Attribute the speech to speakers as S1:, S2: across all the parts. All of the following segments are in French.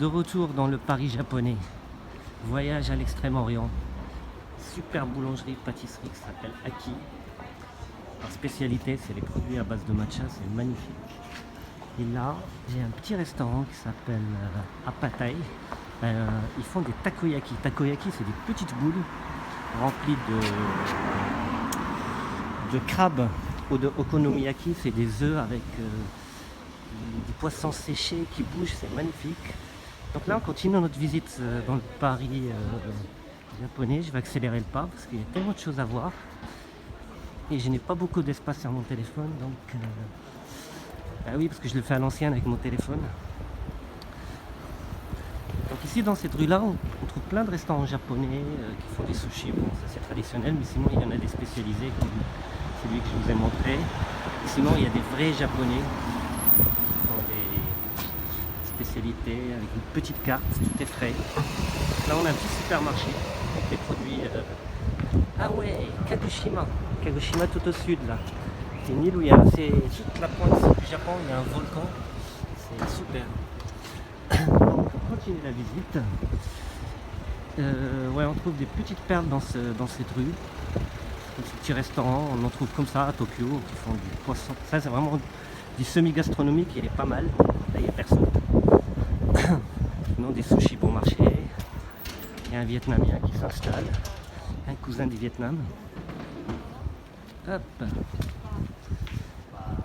S1: De retour dans le Paris japonais. Voyage à l'Extrême-Orient. Super boulangerie, pâtisserie qui s'appelle Aki. Leur spécialité, c'est les produits à base de matcha, c'est magnifique. Et là, j'ai un petit restaurant qui s'appelle Apatai. Ils font des takoyaki. Takoyaki, c'est des petites boules remplies de crabes ou de okonomiyaki. C'est des œufs avec des poissons séchés qui bougent, c'est magnifique. Donc là, on continue notre visite dans le Paris japonais. Je vais accélérer le pas parce qu'il y a tellement de choses à voir. Et je n'ai pas beaucoup d'espace sur mon téléphone, donc bah oui, parce que je le fais à l'ancienne avec mon téléphone. Donc ici, dans cette rue-là, on trouve plein de restaurants japonais qui font des sushis. Bon, ça c'est traditionnel, mais sinon il y en a des spécialisés comme celui que je vous ai montré. Et sinon, il y a des vrais japonais qui font des spécialités avec une petite carte, tout est frais. Là, on a un petit supermarché avec des produits. Ah ouais, Kagoshima. Kagoshima tout au sud là. C'est une île où il y a toute la pointe du Japon, il y a un volcan. C'est super. Donc on continue la visite. Ouais, on trouve des petites perles dans cette rue. Dans ce petit restaurant, on en trouve comme ça à Tokyo qui font du poisson. Ça c'est vraiment du semi-gastronomique, il est pas mal. Là il n'y a personne. Sinon des sushis bon marché. Il y a un Vietnamien qui s'installe. Un cousin du Vietnam. Hop.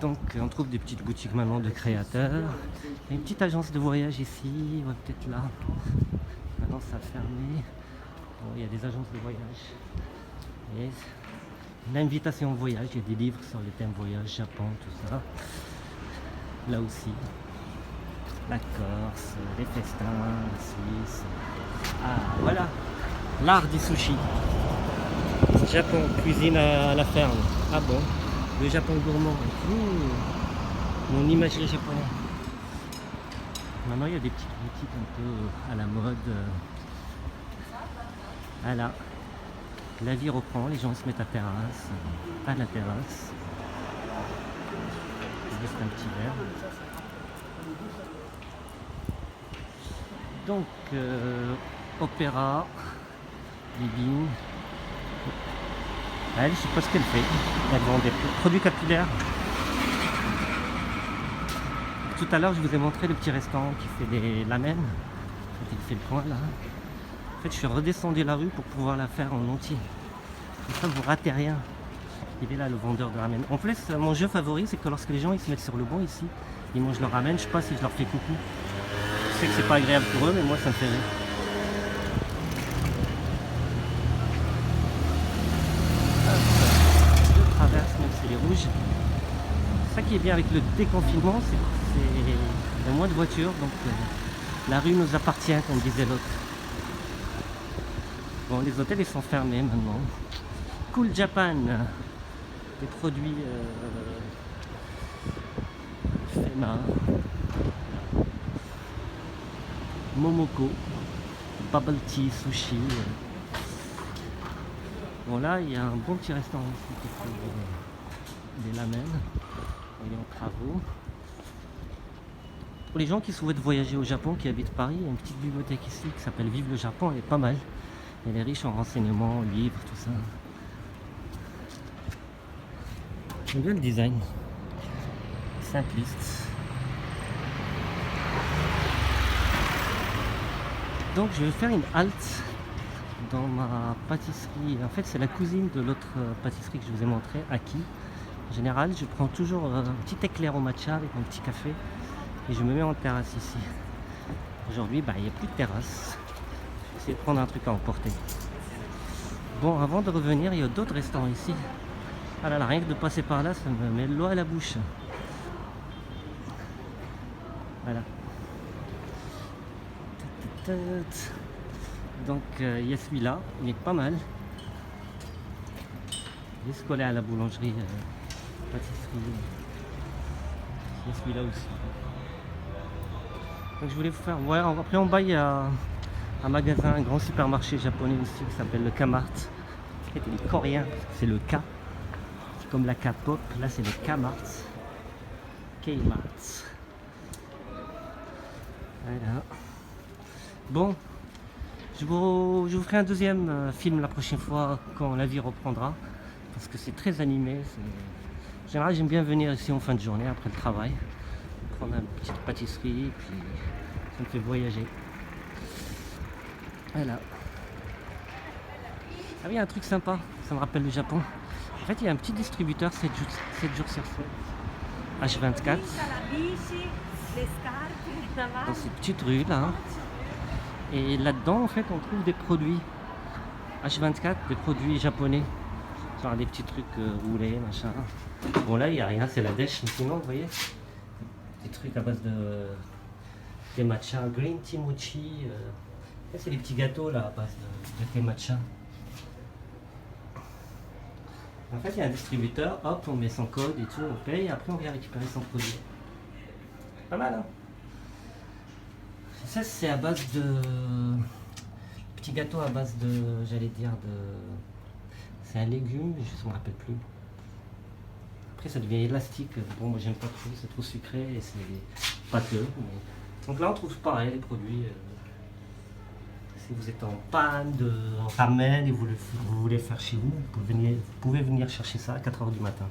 S1: Donc on trouve des petites boutiques maintenant de créateurs. Il y a une petite agence de voyage ici, on va peut-être là. Maintenant ça a fermé. Bon, il y a des agences de voyage. Yes. L'invitation au voyage, il y a des livres sur le thème voyage, Japon, tout ça. Là aussi. La Corse, les festins, la Suisse. Ah voilà, l'art du sushi. Japon, cuisine à la ferme. Ah bon, le Japon gourmand. Mon imagerie japonaise. Maintenant il y a des petites boutiques un peu à la mode. Voilà. La vie reprend, les gens se mettent à la terrasse. Juste un petit verre. Donc, opéra, living. Elle, je sais pas ce qu'elle fait. Elle vend des produits capillaires. Tout à l'heure, je vous ai montré le petit restaurant qui fait des ramen. Il fait le coin là. En fait, je suis redescendu la rue pour pouvoir la faire en entier. Comme ça, vous ratez rien. Il est là, le vendeur de ramen. En plus, mon jeu favori, c'est que lorsque les gens ils se mettent sur le banc ici, ils mangent leur ramen, je sais pas si je leur fais coucou. Je sais que c'est pas agréable pour eux, mais moi, ça me fait rire. Je traverse, même si c'est les rouges. Ça qui est bien avec le déconfinement, c'est qu'il y a moins de voitures, donc la rue nous appartient, comme disait l'autre. Bon, les hôtels ils sont fermés maintenant. Cool Japan, des produits Fema, Momoko, Bubble Tea, Sushi. Bon là, il y a un bon petit restaurant ici qui fait des ramen. Il est en travaux. Pour les gens qui souhaitent voyager au Japon, qui habitent Paris, il y a une petite bibliothèque ici qui s'appelle Vive le Japon, elle est pas mal. Elle est riche en renseignements, livres, tout ça. J'aime bien le design. Simpliste. Donc je vais faire une halte dans ma pâtisserie. En fait, c'est la cousine de l'autre pâtisserie que je vous ai montré, Aki. En général, je prends toujours un petit éclair au matcha avec mon petit café et je me mets en terrasse ici. Aujourd'hui, il n'y a plus de terrasse. Je vais essayer de prendre un truc à emporter. Bon, avant de revenir, il y a d'autres restaurants ici. Ah là là, rien que de passer par là, ça me met l'eau à la bouche. Voilà. Donc, il y a celui-là, il est pas mal. Il est se coller à la boulangerie, pâtisserie. Il y a celui-là aussi. Donc, je voulais vous faire. Ouais, après en bas, il y a un magasin, un grand supermarché japonais aussi qui s'appelle le Kmart. En fait, il est coréen, c'est le K. C'est comme la K-pop, là c'est le Kmart. Kmart. Voilà. Bon, je vous ferai un deuxième film la prochaine fois quand la vie reprendra. Parce que c'est très animé. En général, j'aime bien venir ici en fin de journée après le travail. Prendre une petite pâtisserie, puis ça me fait voyager. Voilà. Ah oui, il y a un truc sympa, ça me rappelle le Japon. En fait, il y a un petit distributeur 7 jours sur 7, H24, dans ces petites rues là. Hein. Et là-dedans, en fait, on trouve des produits H24, des produits japonais. Genre des petits trucs roulés, machin. Bon, là, il n'y a rien, c'est la dèche. Mais sinon, vous voyez, des trucs à base de thé matcha, green tea mochi. C'est des petits gâteaux là à base de thé matcha. En fait, il y a un distributeur, hop, on met son code et tout, on paye, et après on vient récupérer son produit. Pas mal, hein? Ça, c'est à base de... Petit gâteau à base de... J'allais dire de... C'est un légume, je ne me rappelle plus. Après, ça devient élastique. Bon, moi, j'aime pas trop, c'est trop sucré et c'est pâteux. Mais... Donc là, on trouve pareil, les produits... Si vous êtes en panne en ramen et vous voulez faire chez vous, vous pouvez venir chercher ça à 4h du matin.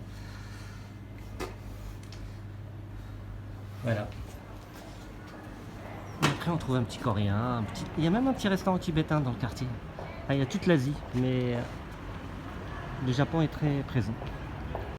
S1: Voilà. Et après on trouve un petit coréen, il y a même un petit restaurant tibétain dans le quartier. Ah, il y a toute l'Asie, mais le Japon est très présent.